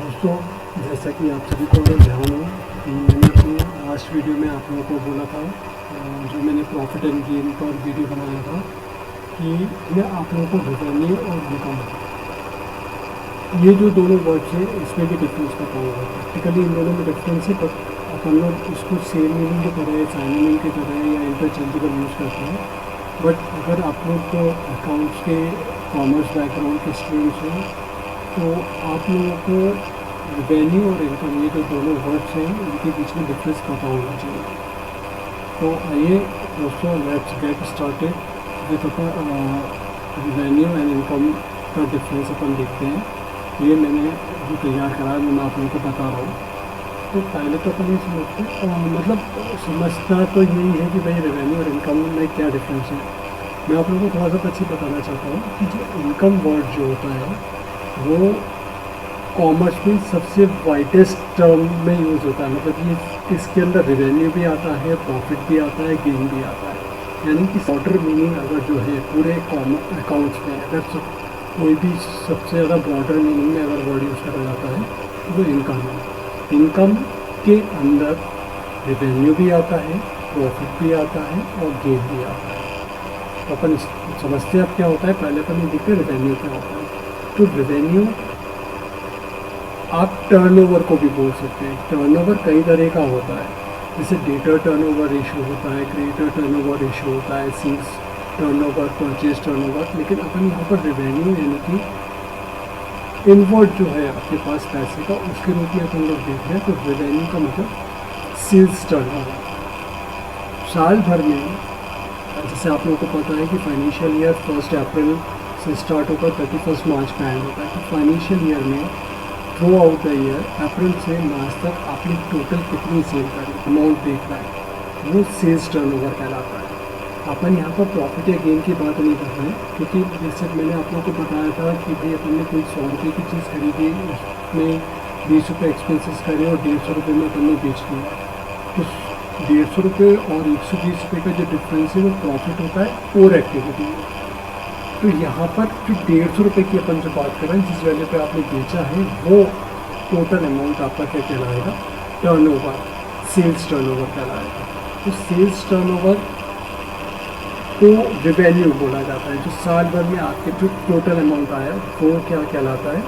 दोस्तों, जैसा कि आप सभी को ध्यान हो कि मैंने अपनी लास्ट वीडियो में आप लोगों को बोला था, जो मैंने प्रॉफिट एंड गेन पर वीडियो बनाया था, कि मैं आप लोगों को रेवेन्यू और इनकम, ये जो दोनों वर्ड्स हैं इसमें भी डिफरेंस बताऊँगा। प्रैक्टिकली इन दोनों में डिफरेंस है, बट अपन लोग इसको सेम मीनिंग की तरह, साइनोनिम की तरह या इंटरचेंजेबल यूज़ करते हैं। बट अगर आप लोग को अकाउंट्स के कॉमर्स बैकग्राउंड के स्टूडेंट्स हैं तो आप लोगों को रेवेन्यू और इनकम, ये जो दोनों वर्ड्स हैं इनके बीच में डिफरेंस पता होना चाहिए। तो आइए दोस्तों, let's get started with revenue and income का डिफरेंस अपन देखते हैं। ये मैंने जो तैयार करा है मैं आप लोगों को बता रहा हूँ। तो पहले तो अपन ये समझते मतलब समझना तो यही है कि भाई रेवेन्यू और इनकम में क्या डिफरेंस है। मैं आप लोगों को थोड़ा सा अच्छी बताना चाहता हूँ कि जो इनकम वर्ड जो होता है वो कॉमर्स में सबसे वाइडेस्ट टर्म में यूज़ होता है। मतलब ये इसके अंदर रेवेन्यू भी आता है, प्रॉफिट भी आता है, गेन भी आता है। यानी कि ब्रॉडर मीनिंग अगर जो है पूरे अकाउंट्स में, अगर कोई भी सबसे ज़्यादा ब्रॉडर मीनिंग में अगर वर्ड यूज़ करा जाता है तो वो इनकम है। इनकम के अंदर रेवेन्यू भी आता है, प्रॉफिट भी आता है और गेन भी आता है। तो अपन समझते हैं अब क्या होता है। पहले अपन ये देखते हैं रेवेन्यू क्या होता है। तो रेवेन्यू आप टर्नओवर को भी बोल सकते हैं। टर्नओवर कई तरह का होता है, जैसे डेटर टर्नओवर रेशियो होता है, क्रेडिटर टर्नओवर रेशियो होता है, सेल्स टर्नओवर, परचेज टर्नओवर। लेकिन अपन यहाँ पर रेवेन्यू यानी कि इनवर्ड जो है आपके पास पैसे का, उसके रूप में अपन लोग देख रहे हैं। तो रेवेन्यू का मतलब सेल्स टर्नओवर। साल भर में जैसे आप लोगों को पता है कि फाइनेंशियल ईयर 1 अप्रैल से स्टार्ट होकर 31 मार्च का एंड होता है। तो फाइनेंशियल ईयर में थ्रू आउट द ईयर अप्रैल से मार्च तक आपने टोटल कितनी सेल करी, अमाउंट देखना है, वो सेल्स टर्नओवर कहलाता है। अपन यहाँ पर प्रॉफिट या गेन की बात नहीं कर रहे हैं, क्योंकि जैसे मैंने आप लोगों को बताया था कि भाई अपन ने कोई 100 रुपये की चीज़ खरीदी, उसमें 20 रुपये एक्सपेंसेस करे और 150 रुपये में अपन ने बेच लिया। तो 150 रुपये और 120 रुपये का जो डिफरेंस है वो प्रॉफिट होता है और एक्टिविटी में। तो यहाँ पर जो 150 रुपये की अपन जो बात कर रहे हैं, जिस वैल्यू पे आपने बेचा है, वो टोटल अमाउंट आपका क्या कहलाएगा, टर्नओवर, सेल्स टर्नओवर कहलाएगा। तो सेल्स टर्नओवर को रेवेन्यू बोला जाता है। जो साल भर में आपके जो टोटल अमाउंट आया वो क्या कहलाता है,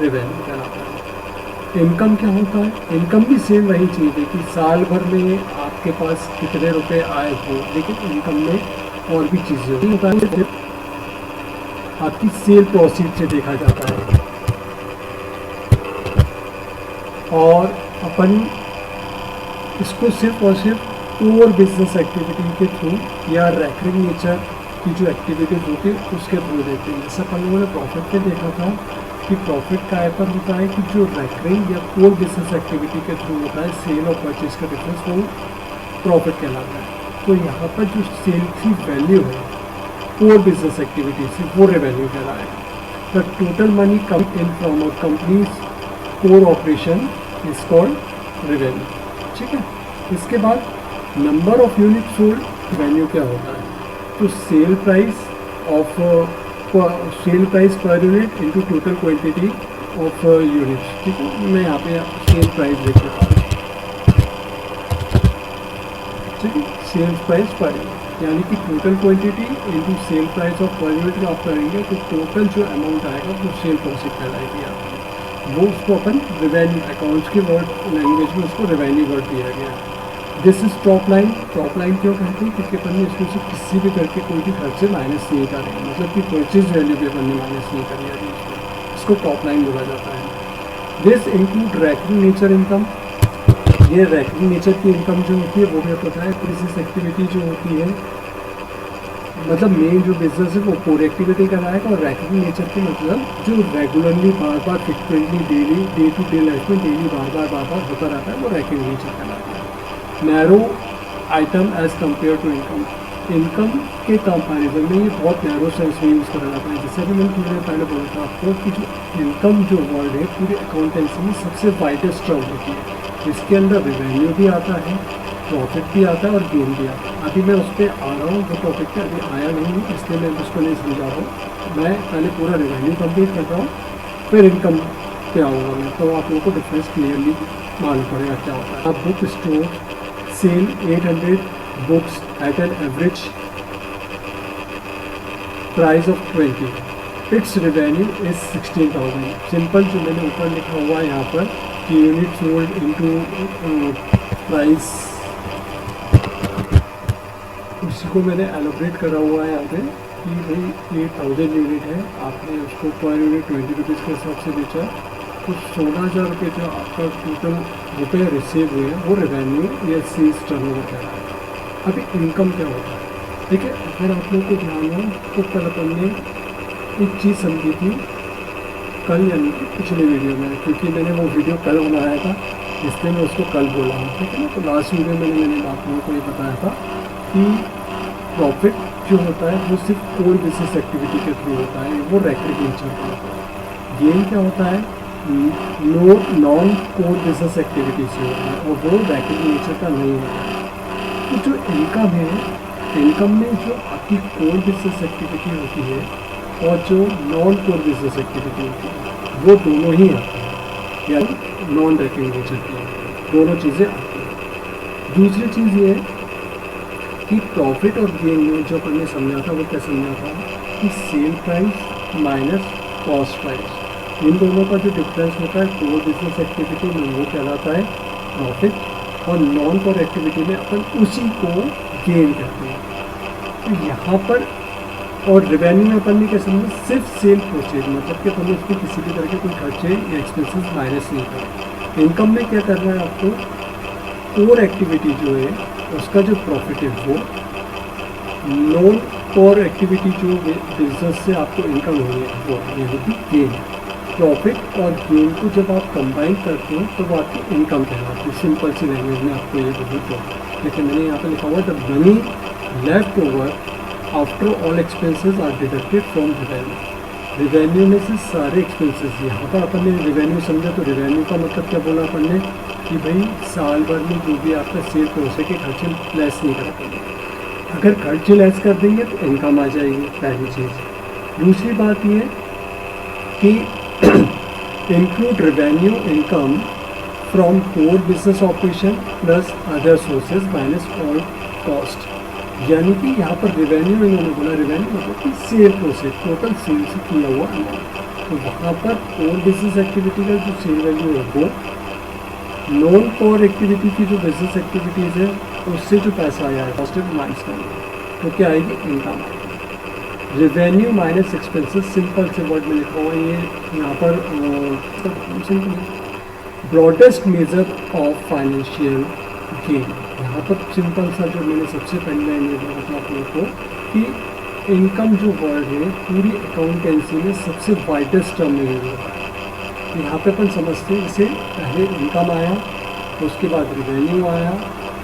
रेवेन्यू कहलाता है। इनकम क्या होता है, इनकम भी सेम वही चीज़ है कि साल भर में आपके पास कितने रुपए आए हो, लेकिन इनकम में और भी चीज़ें होता है, आपकी सेल प्रोसीड से देखा जाता है। और अपन इसको सिर्फ और सिर्फ कोर बिजनेस एक्टिविटी के थ्रू या रेकरिंग नेचर की जो एक्टिविटीज होती है उसके थ्रू देखते हैं। जैसे अपन लोगों ने प्रॉफिट में देखा था कि प्रॉफिट का पर होता है कि जो रेकरिंग या कोर बिजनेस एक्टिविटी के थ्रू होता है, सेल और परचेज का डिफरेंस, वो प्रॉफिट कहलाता है। तो यहाँ पर जो सेल की वैल्यू है कोर बिजनेस एक्टिविटी से, वो रेवेन्यू कहलाएगा। The total money come in from a companies core operation is called revenue. ठीक है। इसके बाद number of unit sold, revenue क्या होता है, तो sale price per unit into total quantity of units. ठीक है, मैं यहाँ पे सेल प्राइस देख लेता हूँ। ठीक है, सेल प्राइस पर यूनिट यानी कि total quantity into sale price of per unit आप करेंगे तो टोटल जो अमाउंट आएगा वो सेल प्रॉफिट कहलाएगी आपकी। वो उसको अपन रेवेन्यू, अकाउंट्स के वर्ड लैंग्वेज में उसको रेवेन्यू वर्ड दिया गया है। This is top line. Top line क्यों कहते हैं, क्योंकि अपन ने इसमें से किसी भी करके कोई भी खर्चे माइनस नहीं करे, मतलब कि परचेज वैल्यू भी अपन ने माइनस नहीं करी है, इसको टॉप लाइन बोला जाता है। This include recurring nature income. ये रेकरिंग नेचर की इनकम जो होती है वो भी पता है, बिजनेस एक्टिविटी जो होती है, मतलब मेन जो बिजनेस है वो कोर एक्टिविटी कराएगा, और रेकरिंग नेचर की मतलब जो रेगुलरली बार बार frequently daily day to day life में डेली बार बार होता रहता है, वो रेकरिंग नेचर कहलाता है। Narrow item as compared to income. Income के कंपेरिजन में ये बहुत नैरो सेंस में यूज़ करा जाता है। जैसे कि मैंने थोड़ी देर पहले बोला था आपको कि जो इनकम जो वर्ड है पूरी अकाउंटेंसी में सबसे वाइडेस्ट टर्म होती है। इसके अंदर रेवेन्यू भी आता है, प्रॉफिट भी आता है और गेन भी आता है। अभी मैं उस पर आ रहा हूँ, वो टॉपिक पे अभी आया नहीं हूँ, इसलिए मैं उसको नहीं समझा रहा हूँ। मैं पहले पूरा रेवेन्यू कंप्लीट करता हूँ, फिर इनकम पे आऊँगा मैं, तो आप लोगों को डिफरेंस क्लियरली मालूम पड़ेगा क्या होता है। अब bookstore sell 800 books at an average price of 20, its revenue is 16,000। Simple जो मैंने ऊपर लिखा हुआ है यहाँ पर कि यूनिट सोल्ड इनटू प्राइस, उसी को मैंने एलोब्रेट करा हुआ है यहाँ पे कि भाई 8,000 यूनिट है, आपने उसको पर यूनिट 20 रुपीज़ के हिसाब से बेचा, तो 16,000 रुपये जो आपका टोटल रुपये रिसीव हुए हैं वो रेवेन्यू या सेल्स टर्नओवर कहलाता है। अभी इनकम क्या होता है, देखिए अगर आप लोग को ध्यान हो तो कल अपन ने एक चीज़ समझी थी, कल यानी कि पिछले वीडियो में, क्योंकि मैंने वो वीडियो कल बनाया था इसलिए मैं उसको कल बोला हूँ, ठीक है ना। तो लास्ट वीडियो में मैंने आप लोगों को ये बताया था कि प्रॉफिट जो होता है वो सिर्फ कोई बिजनेस एक्टिविटी के थ्रू होता है, वो रेकरिंग नेचर का होता है। गेन क्या होता है, नॉन कोर बिजनेस एक्टिविटी से होता है और वो रेकरिंग नेचर का नहीं होता है। तो जो इनकम है, इनकम में जो आपकी कोर बिजनेस एक्टिविटी होती है और जो नॉन कोर बिजनेस एक्टिविटी होती है वो दोनों ही आती है, यानी नॉन रेकरिंग नेचर की दोनों चीज़ें आती हैं। दूसरी चीज़ ये है कि प्रॉफिट और गेन में जो अपन ने समझा था वो क्या समझा था कि sale price minus cost price, इन दोनों का जो डिफरेंस होता है कोर बिजनेस एक्टिविटी में वो कहलाता है प्रॉफिट, और नॉन कोर एक्टिविटी में अपन उसी को गेन कहते हैं। तो यहाँ पर और रेवेन्यू में अपन ने क्या समझा, सिर्फ सेल प्रोसीड, मतलब कि अपन उसको किसी भी तरह के कोई खर्चे या एक्सपेंसेस माइनस नहीं करें। इनकम में क्या करना है आपको, कोर एक्टिविटी जो है उसका जो प्रॉफिट है वो, नॉन कोर एक्टिविटी जो बिजनेस से आपको इनकम हो रही है वो ये होती गेन। प्रॉफिट और गेन को जब आप कंबाइन करते हो तो वो आपकी इनकम कहलाती है। सिंपल सी लैंग्वेज में आपको ये बोलूँ तो, लेकिन मैंने यहाँ पर लिखा हुआ the money left over after all expenses are deducted from revenue. Revenue में से सारे एक्सपेंसेस, यहाँ पर अपन ने रेवेन्यू समझा तो रेवेन्यू का मतलब क्या बोला अपन ने कि भाई साल भर में जो भी आपका सेल प्रोसेस के खर्चे लेस नहीं कर पाएंगे, अगर खर्चे लेस कर देंगे तो इनकम आ जाएगी, पहली चीज़। दूसरी बात ये कि include revenue income from core business operation plus other sources minus all cost, यानी कि यहाँ पर रेवेन्यू इन्होंने बोला, रेवेन्यू मतलब कि सेल प्रोसेस, टोटल सेल से किया हुआ अमाउंट, तो वहाँ पर कोर बिजनेस एक्टिविटी का जो सेल वैल्यू है वो, नॉन कोर एक्टिविटी की जो बिजनेस एक्टिविटीज़ है उससे जो पैसा आया है कॉस्ट माइनस करेंगे तो क्या आएगी, इनकम आएगी। रेवेन्यू माइनस एक्सपेंसेस, सिंपल से वर्ड में लिखा हुआ है ये यहाँ पर, broadest measure of financial gain. यहाँ पर सिंपल सा जो मैंने सबसे पहले ये बोला था आप लोगों को कि इनकम जो वर्ड है पूरी अकाउंटेंसी में सबसे वाइडेस्ट टर्म में यूज होता है। यहाँ पे अपन समझते हैं इसे, पहले इनकम आया, उसके बाद रेवेन्यू आया,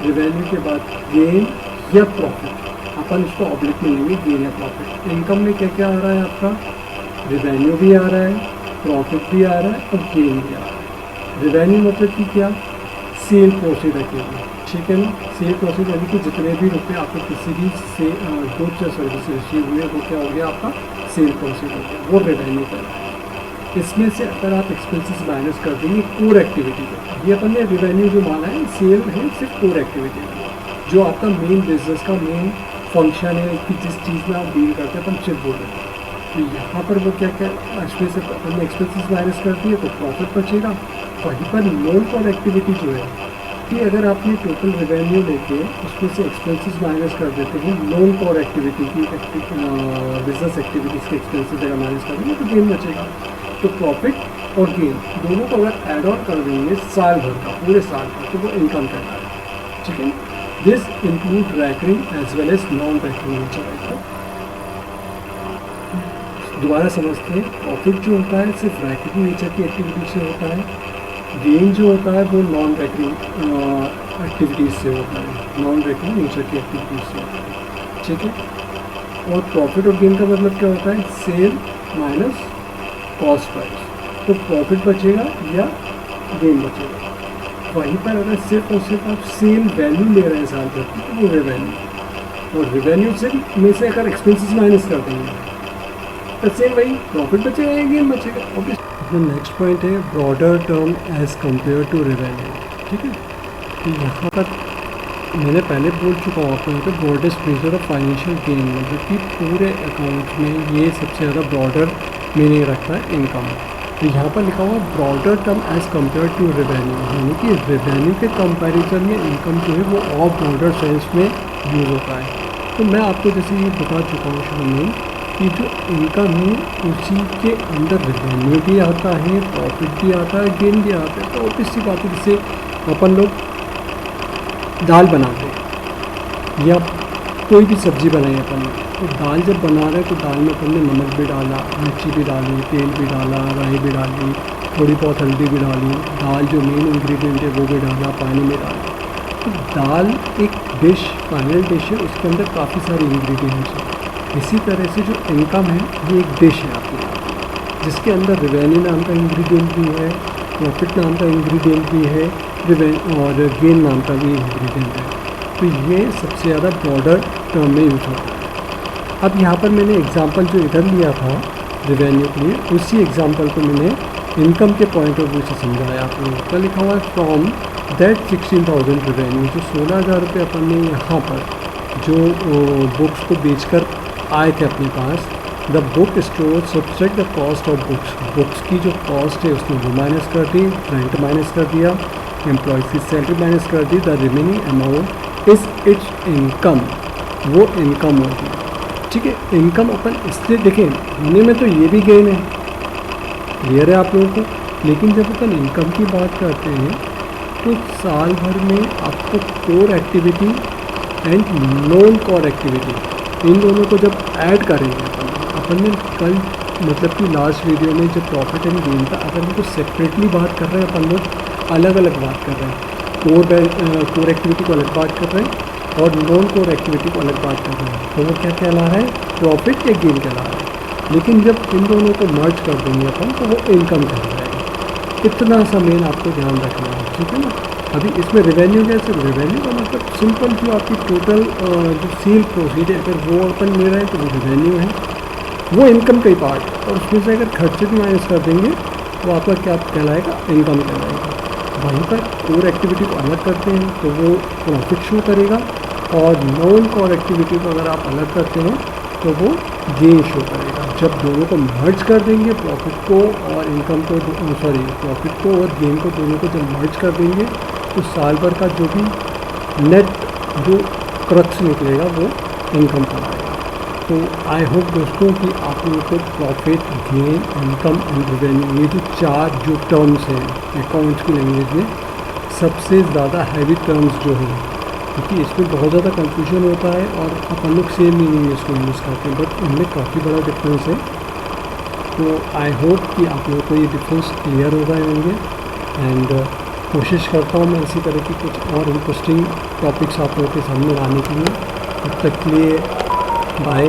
रेवेन्यू के बाद गेन या प्रॉफिट, अपन इसको ऑब्लिक में लेंगे गेन या प्रॉफिट। इनकम में क्या क्या आ रहा है आपका, रेवेन्यू भी आ रहा है, प्रॉफिट भी आ रहा है और गेन भी आ रहा है। रेवेन्यू मतलब कि क्या, सेल प्रोसीड अकेले, ठीक है ना। सेल प्रोसीड यानी कि जितने भी रुपये आपको किसी भी से गुड्स या सर्विस रिसीव हुए वो क्या हो गया, आपका सेल प्रोसीड हो गया, वो रेवेन्यू का है। इसमें से अगर आप एक्सपेंसेस माइनस कर देंगे कोर एक्टिविटी का, ये अपन ने रेवेन्यू जो माना है सेल है सिर्फ कोर एक्टिविटी का, जो आपका मेन बिजनेस का मेन फंक्शन है कि जिस चीज़ में आप डील करते हैं अपन सिर्फ बोल रहे हैं। तो यहाँ पर वो क्या क्या एक्सपेंस अपन ने एक्सपेंसेस माइनस कर दिए तो प्रॉफिट बचेगा। वहीं पर नॉन कोर एक्टिविटी जो है कि अगर आपने टोटल रेवेन्यू लेके उसमें से एक्सपेंसेस माइनस कर देते हैं, नॉन कोर एक्टिविटी की बिजनेस एक्टिविटीज़ के एक्सपेंसेस अगर माइनस कर देंगे तो गेन बचेगा। तो प्रॉफिट और गेन दोनों को अगर एड ऑन कर देंगे साल भर का, पूरे साल का, तो वो इनकम कहता है, ठीक है। This include recurring as well as non recurring nature. दोबारा समझते हैं, प्रॉफिट जो होता है सिर्फ रैकरिंग नेचर की एक्टिविटी से होता है, गेन जो होता है वो नॉन रैकरिंग एक्टिविटीज़ से होता है, नॉन रैकरिंग नेचर की एक्टिविटीज़ से होता है, ठीक है। और प्रॉफिट और गेन का मतलब क्या होता है, सेल माइनस कॉस्ट प्राइस, तो प्रॉफिट बचेगा या गेन बचेगा। वहीं पर अगर सिर्फ और सिर्फ आप सेल वैल्यू ले रहे हैं साल भर की तो वो रेवेन्यू, और रेवेन्यू से में से अगर एक्सपेंसेस माइनस कर देंगे सेम वही प्रॉफिट बचेगा या गेन बचेगा ऑब्वियसली। नेक्स्ट पॉइंट है broader term as compared to revenue. ठीक है, तो यहाँ पर मैंने पहले बोल चुका हूँ आपको, यहाँ पे broadest measure of financial gain, मतलब कि पूरे अकाउंट में ये सबसे ज़्यादा ब्रॉडर मीनिंग रखता है इनकम। तो यहाँ पर लिखा हुआ broader term as compared to revenue, यानी कि रेवेन्यू के कंपैरिजन में इनकम जो है वो और ब्रॉडर सेंस में यूज़ होता है। तो मैं आपको जैसे ये बता चुका हूँ शुरू में कि जो इनकम है उसी के अंदर रेवेन्यू भी आता है, प्रॉफिट भी आता है, गेन भी आता है। तो ऑब्वियस सी बात है, जैसे अपन लोग दाल बनाते हैं या कोई भी सब्ज़ी बनाई अपन ने, तो दाल जब बना रहे हैं तो दाल में अपन ने नमक भी डाला, मिर्ची भी डाली, तेल भी डाला, राई भी डाली, थोड़ी बहुत हल्दी भी डाली, दाल जो मेन इंग्रेडिएंट है वो भी डाला, पानी में डाला। तो दाल एक डिश, फाइनल डिश है, उसके अंदर काफ़ी सारे इंग्रेडिएंट्स हैं। इसी तरह से जो इनकम है ये एक डिश है आपके यहाँ, जिसके अंदर रेवेन्यू नाम का इंग्रेडिएंट भी है, प्रॉफिट नाम का इंग्रेडिएंट भी है, और गेन नाम का भी इंग्रेडिएंट है। तो ये सबसे ज़्यादा ब्रॉडर टर्म में यूज होता है। अब यहाँ पर मैंने एग्जांपल जो इधर लिया था रेवेन्यू के लिए, उसी एग्जांपल को मैंने इनकम के पॉइंट ऑफ व्यू से समझाया। आप लोगों का लिखा हुआ है फ्रॉम दैट 16,000 रेवेन्यू, जो 16,000 रुपये अपन ने यहाँ पर जो बुक्स को बेचकर आए थे अपने पास, the book store subtract the cost of books, books की जो कॉस्ट है उसने वो माइनस कर दी, रेंट माइनस कर दिया, एम्प्लॉयज़ की सैलरी माइनस कर दी, the remaining amount is its income, वो इनकम होगी। ठीक है, इनकम अपन इसलिए देखें, होने में तो ये भी गेन है, क्लियर है आप लोगों को। लेकिन जब अपन इनकम की बात करते हैं तो साल भर में आपको core activity and non core activity, इन दोनों को जब ऐड करेंगे अपन ने कल मतलब कि लास्ट वीडियो में जब प्रॉफिट एंड गेन था, अगर उनको सेपरेटली बात कर रहे हैं अपन लोग, अलग अलग बात कर रहे हैं, कोर एक्टिविटी को अलग बात कर रहे हैं और नॉन कोर एक्टिविटी को अलग बात कर रहे हैं, तो वो क्या कहला रहा है, प्रॉफिट या गेन कहला रहा है। लेकिन जब इन दोनों को मर्ज कर देंगे अपन तो वो इनकम कहलाएगा। इतना सा मेन आपको ध्यान रखना है, ठीक है ना। अभी इसमें रेवेन्यू कैसे, रेवेन्यू का मतलब सिंपल जो आपकी टोटल जो सेल प्रोसीड है, अगर वो अपन ले रहे हैं तो वो रेवेन्यू है, वो इनकम का ही पार्ट है। और उसमें से अगर खर्चे भी माइनस कर देंगे तो आपका क्या कहलाएगा, इनकम कहलाएगा। वहीं पर कोर एक्टिविटी को अलग करते हैं तो वो प्रॉफिट शो करेगा, और नॉन कोर एक्टिविटी को अगर आप अलग करते हैं तो वो गेन शो करेगा। जब दोनों को मर्ज कर देंगे, प्रॉफिट को और इनकम को, प्रॉफिट को और गेन को, दोनों को जब मर्ज कर देंगे तो साल भर का जो भी नेट जो क्रक्स निकलेगा वो इनकम का आएगा। तो आई होप दोस्तों कि आप लोगों को profit, gain, income and revenue, ये जो चार जो टर्म्स हैं अकाउंट्स की लैंग्वेज में, सबसे ज़्यादा हैवी टर्म्स जो हैं, क्योंकि इसमें बहुत ज़्यादा कंफ्यूजन होता है और अपन लोग सेम मीनिंग इसको यूज़ करते हैं, बट इनमें काफ़ी बड़ा डिफरेंस है। तो आई होप कि आप लोगों को ये डिफरेंस क्लियर हो गए होंगे। एंड कोशिश करता हूँ मैं इसी तरह की कुछ और इंटरेस्टिंग टॉपिक्स आप लोगों के सामने लाने के लिए। तब तक के लिए बाय।